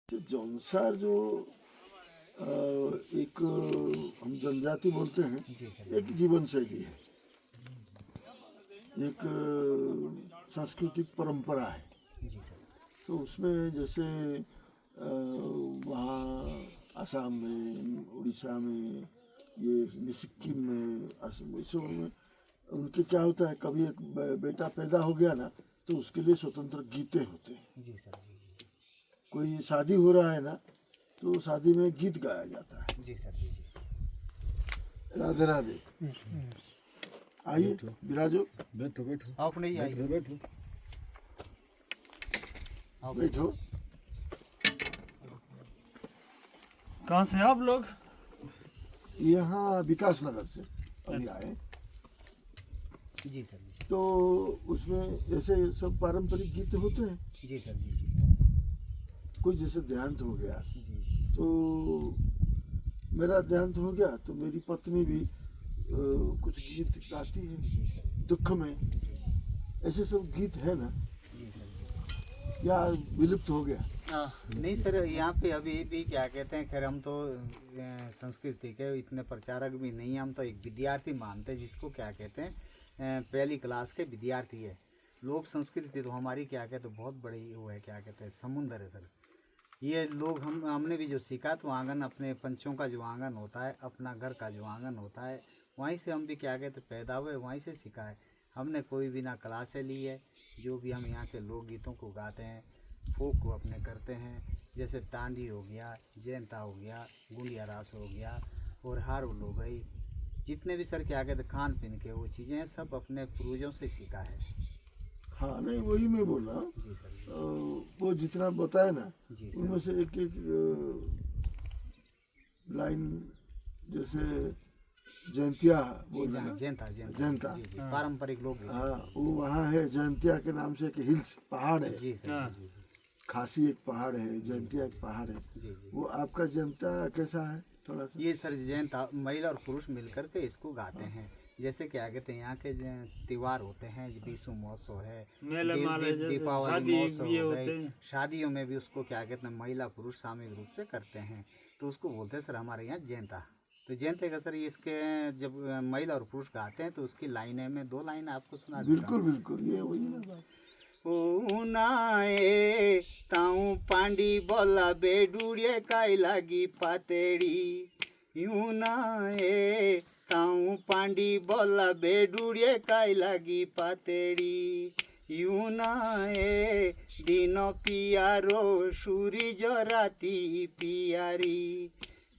जौनसार जो एक हम जनजाति बोलते हैं, एक जीवन शैली है, एक सांस्कृतिक परंपरा है। तो उसमें जैसे वहाँ आसाम में, उड़ीसा में, ये सिक्किम में, असम में उनके क्या होता है, कभी एक बेटा पैदा हो गया ना तो उसके लिए स्वतंत्र गीतें होते हैं। जी सर, जी। कोई शादी हो रहा है ना तो शादी में गीत गाया जाता है। जी सर, जी। राधे राधे। आइए विराजो। बैठो बैठो। आप नहीं आइए। बैठो बैठो। कहाँ से आप लोग? यहाँ विकास नगर से अभी आए। जी सर, जी। तो उसमें ऐसे सब पारंपरिक गीत होते हैं। जी सर, जी। कोई जैसे देहांत हो गया तो मेरा देहांत हो गया तो मेरी पत्नी भी कुछ गीत गाती है दुख में। ऐसे सब गीत है ना, या विलुप्त हो गया? नहीं सर, यहाँ पे अभी भी क्या कहते हैं, खैर हम तो संस्कृति के इतने प्रचारक भी नहीं हैं, हम तो एक विद्यार्थी मानते हैं जिसको क्या कहते हैं पहली क्लास के विद्यार्थी है। लोक संस्कृति तो हमारी क्या कहते हैं बहुत बड़ी वो है, क्या कहते हैं समुंदर है सर। ये लोग हमने भी जो सीखा तो आंगन, अपने पंचों का जो आंगन होता है, अपना घर का जो आंगन होता है, वहीं से हम भी क्या कहते पैदा हुए, वहीं से सीखा है। हमने कोई भी ना क्लासें ली है। जो भी हम यहाँ के लोकगीतों को गाते हैं, फोक को अपने करते हैं, जैसे तांदी हो गया, जयंता हो गया, गुड़िया रास हो गया और हारुल हो गई, जितने भी सर क्या कहते खान पीन के वो चीज़ें हैं, सब अपने पूर्वजों से सीखा है। हाँ, नहीं वही मैं बोल रहा हूँ। जी सर, वो जितना बताया ना जी सर, उनमें से एक लाइन जैसे जयंतिया बोल रहे हैं। जयंता जयंता। जी, जी, पारंपरिक लोग। हाँ, वो वहाँ है जयंतिया के नाम से एक हिल्स पहाड़ है। जी सर, जी, जी। खासी एक पहाड़ है, जयंतिया एक पहाड़ है। जी, जी। वो आपका जयंता कैसा है थोड़ा सा? ये सर जयंता महिला और पुरुष मिलकर के इसको गाते हैं। जैसे क्या कहते हैं यहाँ के त्योहार होते हैं, विश्व महोत्सव है, दीपावली महोत्सव हो गए, शादियों में भी उसको क्या कहते हैं महिला पुरुष सामूहिक रूप से करते हैं, तो उसको बोलते हैं सर हमारे यहाँ जयंता। तो जयंते का सर इसके जब महिला और पुरुष गाते हैं तो उसकी लाइनें में 2 लाइन आपको सुना देता हूं। बिल्कुल बिल्कुल, ये वही ना बात। उनाए ताऊ पांडी बोला बेडुड़िए काई लागी पातेड़ी, यूनाए ताऊ पांडी बोला बेडुड़िए काई लागी पातेड़ी, यूनाए दिनो पियारो सूरज राती पियारी,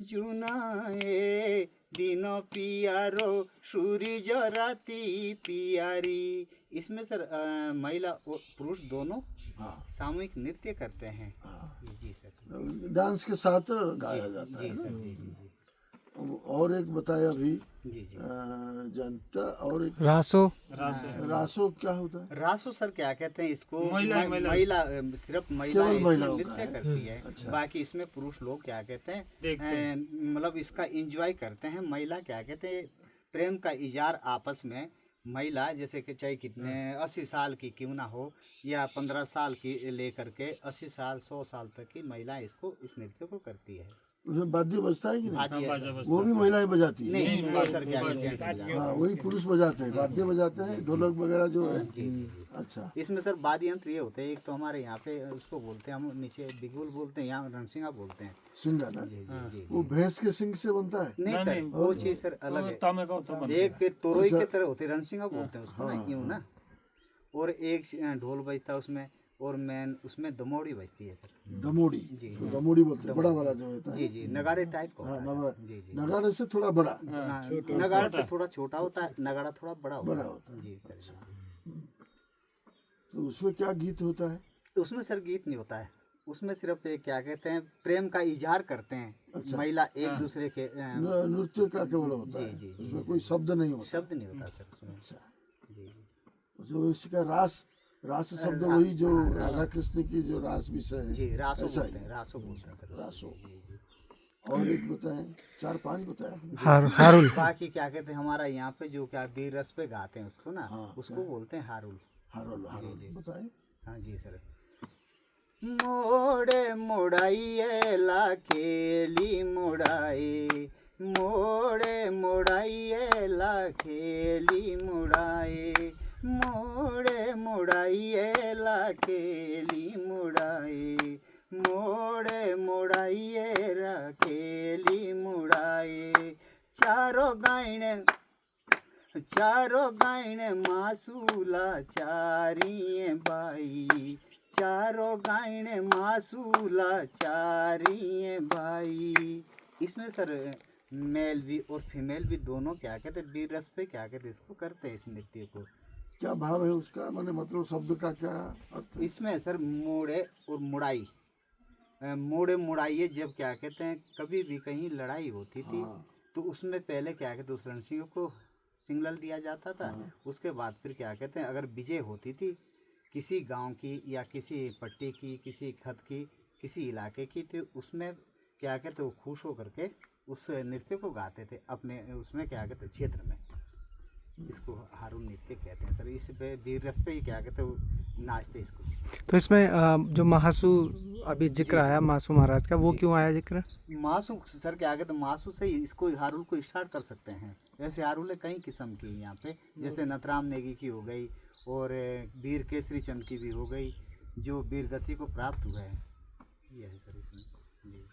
जुनाए दिनो पियारो सूरज राती पियारी। इसमें सर महिला और पुरुष दोनों सामूहिक नृत्य करते हैं। जी सर, डांस के साथ गाया जाता है। जी सर, जी, जी, जी। और एक बताया अभी जी, जी। जनता, और एक रासो। रासो क्या होता है? रासो सर क्या कहते हैं इसको, महिला सिर्फ महिला महिलाओं का नृत्य है। करती है। अच्छा। बाकी इसमें पुरुष लोग क्या कहते देखते हैं मतलब इसका एंजॉय करते हैं। महिला क्या कहते हैं प्रेम का इजहार आपस में, महिला जैसे कि चाहे कितने 80 साल की क्यों ना हो या 15 साल की लेकर के 80 साल 100 साल तक की महिला इसको इस नृत्य को करती है। उसमें वाद्य बजता है कि नहीं? वाद्य वो भी महिलाएं बजाती है? नहीं, वो सर क्या कहते हैं जेंट्स बजाते हैं। हाँ, वही पुरुष बजाते हैं, वाद्य बजाते हैं, ढोलक वगैरह जो है। जी, जी, जी। अच्छा। इसमें सर वाद्य यंत्र ये होते हैं, एक तो हमारे यहाँ पे उसको बोलते हैं हम नीचे बिगुल बोलते हैं, यहाँ रणसिंगा बोलते हैं। सिंगा ना? जी, जी, जी। वो भैंस के सिंग से बनता है? नहीं सर, वो चीज़ सर अलग है। एक तोरई के तरह होती है, रणसिंगा बोलते हैं उसको ना, यूं ना। और एक ढोल बजता है उसमें, और मैन उसमें दमोड़ी बजती है सर। दमोड़ी? जी, तो दमोड़ी बोलते हैं, बड़ा वाला जो होता है। जी, जी, नगाड़े टाइप का हाँ, होता है सर। जी, जी। नगाड़े से थोड़ा बड़ा। नगाड़ा से थोड़ा छोटा होता है, नगाड़ा थोड़ा बड़ा बड़ा होता है। जी सर। तो उसमें क्या गीत होता है? उसमें सर गीत नहीं होता है, उसमें सिर्फ एक क्या कहते हैं प्रेम का इजहार करते हैं। महिला एक दूसरे के नृत्य का केवल होता है? जी, जी, उसमें कोई शब्द नहीं होता? शब्द नहीं होता सर उसमें। अच्छा। जी, जो इसका रास शब्द वही जो राधा कृष्ण की जो रास विषय है? जी, रासो ऐसा बोलते ही? हैं, रासो बोलते हैं सर। रासो। और एक बताएं, 4-5 बताएं। हारुल। बाकी क्या कहते हैं हमारा यहाँ पे जो क्या बीर रस पे गाते हैं उसको ना, उसको बोलते हैं हारुल। हारुल बताएं। हाँ जी सर। मोड़े मोड़ाइए लाखेली मुड़ाए, मोड़े मोड़ाइए लाखेली मुड़ाए, मोड़े मोड़ाइए लाखेली मुड़ाए, मोड़े मोड़ाइए राखेली मुड़ाए। चारों गायने मासूला चारिये बाई, चारों गायने मासूला चारिये बाई। इसमें सर मेल भी और फीमेल भी दोनों क्या कहते हैं, बीर रस पे क्या कहते हैं इसको करते हैं, इस नृत्य को। क्या भाव है उसका, माने मतलब शब्द का क्या अर्थ है? इसमें सर मोड़े और मुड़ाई, मोड़े मुड़ाइए, जब क्या कहते हैं कभी भी कहीं लड़ाई होती थी तो उसमें पहले क्या कहते हैं उस रणसिंह को सिंगल दिया जाता था। उसके बाद फिर क्या कहते हैं अगर विजय होती थी किसी गांव की या किसी पट्टी की, किसी खत की, किसी इलाके की, तो उसमें क्या कहते वो खुश होकर के उस नृत्य को गाते थे अपने उसमें क्या कहते क्षेत्र में। इसको हारून नृत्य कहते हैं सर। इस पे वीर रस पे ही क्या कहते वो नाचते इसको। तो इसमें जो महासु अभी जिक्र आया मासू महाराज का, वो क्यों आया जिक्र? मासू सर क्या कहते मासू से ही इसको हारुल को स्टार्ट कर सकते हैं। जैसे हारुल कई किस्म की यहाँ पे, जैसे नतराम नेगी की हो गई और वीर केसरी चंद की भी हो गई, जो वीर गति को प्राप्त हुआ है। ये है सर इसमें जी।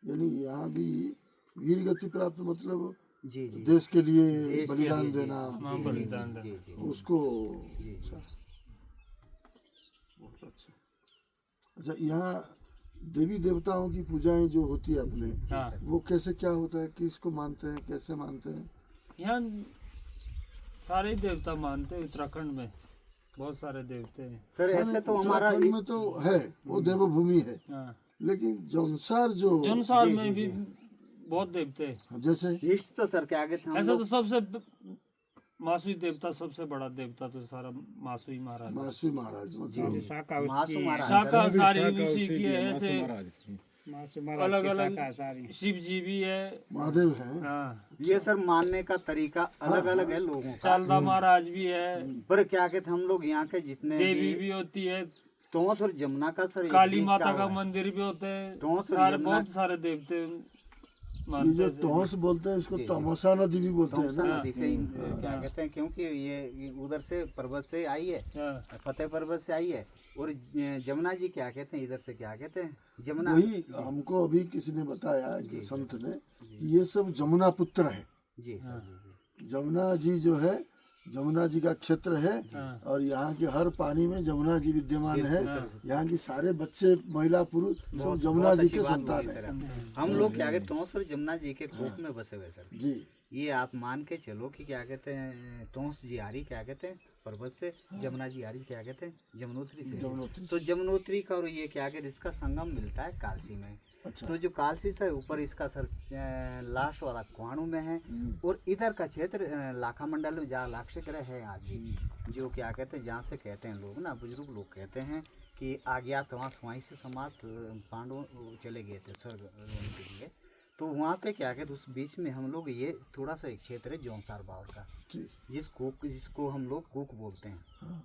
यानी यहाँ भी वीर गति प्राप्त मतलब जी जी देश के लिए देश के बलिदान लिए, जी, देना, जी, बलिदान जी, जी, जी, उसको जी, जी। अच्छा, बहुत अच्छा। अच्छा, यहाँ देवी देवताओं की पूजाएं जो होती है अपने, हाँ। वो कैसे क्या होता है, किसको मानते हैं, कैसे मानते हैं? यहाँ सारे ही देवता मानते हैं, उत्तराखंड में बहुत सारे देवते हैं। सर ऐसे तो हमारा उत्तराखंड में तो है, वो देवभूमि है, हाँ, लेकिन जौनसार जो जनसार जी, में जी, भी बहुत देवते हैं। जैसे इष्ट तो सर क्या कहते हैं हम ऐसा तो लोग सबसे मासुई देवता, सबसे बड़ा देवता तो सारा मासुई महाराज है। मासुई महाराज मतलब मासू महाराज शाखा सर। सारी उसी की है। ऐसे अलग अलग शिव जी भी है। महादेव हैं। हाँ, ये सर मानने का तरीका अलग अलग है लोगों का। चालदा महाराज भी है, पर क्या कहते हैं हम लोग यहाँ के जितने देवी भी भी होती है, टोंस और जमुना का सर एक काली बीच माता का हुआ है। मंदिर भी होते हैं। टोंस और सारे यमुना- बहुत सारे देवते ये मानते जो हैं। टोंस बोलते हैं इसको तमोसा नदी भी बोलते हैं टोंसा ना। नदी से ही क्या कहते हैं, क्योंकि ये उधर से पर्वत से आई है, हाँ, फतेह पर्वत से आई है। और जमुना जी क्या कहते हैं इधर से क्या कहते हैं जमुना। वही हमको अभी किसी ने बताया, एक संत ने, कि ये सब जमुना पुत्र है। जी सर जी जी जमुना जी जो है, जमुना जी का क्षेत्र है, और यहाँ के हर पानी में जमुना जी विद्यमान है। यहाँ की सारे बच्चे, महिला, पुरुष सब जमुना बहुत जी अच्छी के बात संतान बोली है। सर। हम लोग क्या कहते हैं टोंस और जमुना जी के कोख में बसे हुए सर। जी, ये आप मान के चलो कि क्या कहते हैं टोंस जी आ रही क्या कहते हैं पर्वत से, जमुना जी आ रही क्या कहते हैं जमुनोत्री से। तो जमुनोत्री का और ये क्या कहते हैं इसका संगम मिलता है कालसी में। अच्छा। तो जो कालसी से ऊपर इसका सर लास्ट वाला कुआणु में है, और इधर का क्षेत्र लाखा मंडल में जहाँ लाक्ष ग्रह है आज भी, जो क्या कहते हैं जहाँ से कहते हैं लोग ना, बुजुर्ग लोग कहते हैं कि अज्ञातवास वहीं से समाप्त पांडव चले गए थे स्वर्ग रोने के लिए। तो वहाँ पे क्या कहते उस बीच में हम लोग ये थोड़ा सा एक क्षेत्र है जौनसार बावर का, जी, जिसको हम लोग कूक बोलते हैं,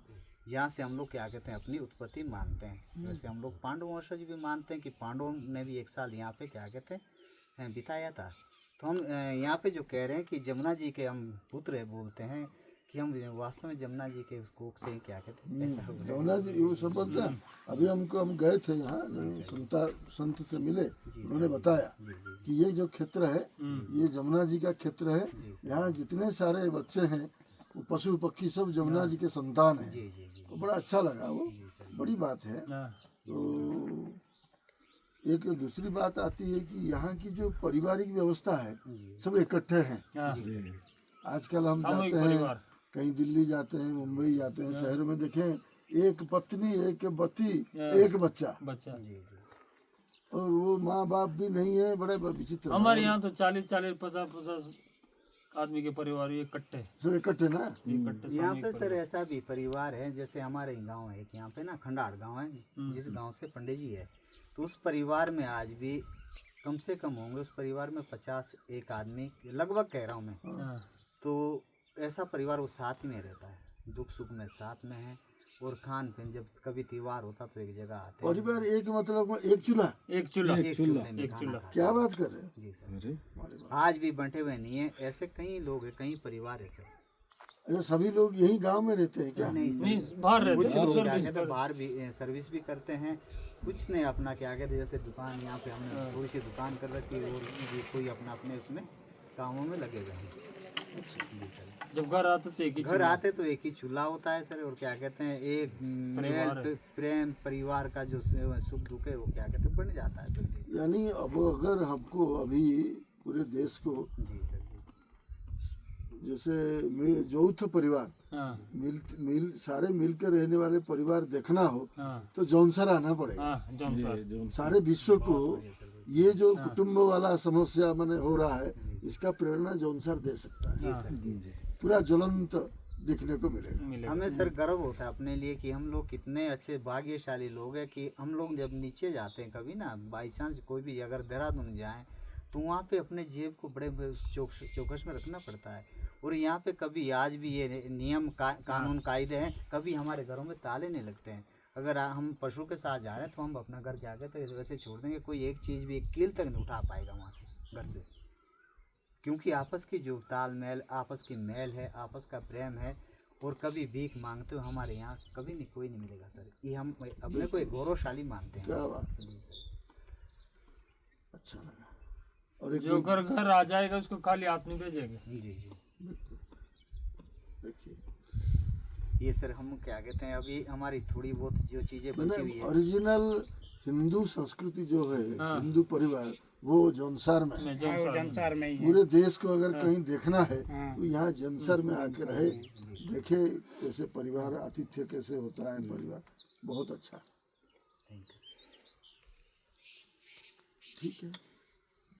जहाँ से हम लोग क्या कहते हैं अपनी उत्पत्ति मानते हैं। जैसे हम लोग पांडव वंशज भी मानते हैं कि पांडवों ने भी एक साल यहाँ पे क्या कहते हैं बिताया था। तो हम यहाँ पे जो कह रहे हैं कि जमुना जी के हम पुत्र है बोलते हैं, कि हम वास्तव में जमुना जी के उस कोख से क्या कहते हैं जमुना जी वो सब बोलते हैं। अभी हम गए थे यहाँ, संत से मिले, उन्होंने बताया कि ये जो क्षेत्र है, ये जमुना जी का क्षेत्र है। यहाँ जितने सारे बच्चे हैं वो पशु पक्षी सब जमुना जी के संतान हैं। जी जी जी तो बड़ा अच्छा लगा, वो बड़ी बात है। हाँ, तो एक दूसरी बात आती है कि यहाँ की जो पारिवारिक व्यवस्था है, सब इकट्ठे हैं। हाँ, आजकल हम सामूहिक जाते हैं, परिवार। कहीं दिल्ली जाते हैं, मुंबई जाते हैं, शहर में देखें एक पत्नी, एक पति, एक बच्चा, बच्चा। जी जी और वो माँ बाप भी नहीं है। बड़े विचित्र हमारे यहाँ तो 40-40, 50-50 आदमी के परिवार इकट्ठे सब इकट्ठे ना। इकट्ठे यहाँ सामूहिक पे सर परिवार। ऐसा भी परिवार है, जैसे हमारे गांव है एक यहाँ पे ना खंडार गांव है, जिस गांव से पंडित जी है, तो उस परिवार में आज भी कम से कम होंगे उस परिवार में 51 आदमी लगभग कह रहा हूँ मैं। हाँ, तो ऐसा परिवार वो साथ में रहता है, दुख सुख में साथ में है। और खान पीन जब कभी त्योहार होता तो एक जगह आते हैं। परिवार एक मतलब एक चूल्हा, एक चूल्हा एक चूल्हे में एक खाना चूल्हा। खाते क्या बात कर रहे हैं? हैं। जी सर, अरे वाह। आज भी बंटे हुए नहीं है, ऐसे कई लोग हैं, कई परिवार है सर। अच्छा, सभी लोग यही गांव में रहते हैं क्या? नहीं सर, नहीं बाहर रहते कुछ हैं, लोग क्या सर्विस कहते हैं बाहर भी सर्विस भी करते हैं, कुछ ने अपना क्या कहते हैं जैसे दुकान यहाँ पे हमने थोड़ी सी दुकान कर रखी है, और भी कोई अपना अपने उसमें कामों में लगे हुए हैं। जी सर, जब घर आते तो एक ही घर आते तो एक ही चूल्हा होता है सर, और क्या कहते हैं एक मेल प्रेम परिवार का जो सुख दुख है वो क्या कहते हैं बन जाता है। तो यानी अब अगर हमको अभी पूरे देश को जी सर, जैसे यौथ परिवार हाँ मिल सारे मिलकर रहने वाले परिवार देखना हो हाँ तो जौनसर आना पड़ेगा। हाँ जौनसर सारे विश्व को ये जो कुटुंब वाला समस्या मैंने हो रहा है, इसका प्रेरणा जौनसर दे सकता है। हाँ, पूरा ज्वलंत दिखने को मिलेगा। मिलेगा। हमें सर गर्व होता है अपने लिए कि हम लोग कितने अच्छे भाग्यशाली लोग हैं कि हम लोग जब नीचे जाते हैं कभी ना बाई चांस कोई भी अगर देहरादून जाएं तो वहाँ पे अपने जेब को बड़े चौकस में रखना पड़ता है। और यहाँ पे कभी आज भी ये नियम कानून कायदे हैं, कभी हमारे घरों में ताले नहीं लगते हैं। अगर हम पशु के साथ जा रहे हैं तो हम अपना घर जाके तो वैसे छोड़ देंगे, कोई एक चीज़ भी एक कील तक नहीं उठा पाएगा वहाँ से घर से, क्योंकि आपस की जो तालमेल, आपस की मेल है, आपस का प्रेम है। और कभी भीख मांगते हुए हमारे यहाँ कभी नहीं कोई नहीं मिलेगा सर, ये हम अपने को एक गौरवशाली मानते हैं। क्या बात, जी सर। अच्छा लगा। और एक जो घर आ जाएगा उसको खाली हाथ नहीं भेजेंगे। जी जी, देखिए ये सर हम क्या कहते हैं अभी हमारी थोड़ी बहुत जो चीज़ें बची हुई मैंने है। ओरिजिनल हिंदू संस्कृति जो है, हाँ। हिंदू परिवार, वो जौनसर में है। मैं जौनसर में। पूरे देश को अगर कहीं देखना है तो यहाँ जौनसर में आके रहे, देखे कैसे परिवार आतिथ्य कैसे होता है परिवार। बहुत अच्छा, थैंक यू। ठीक है।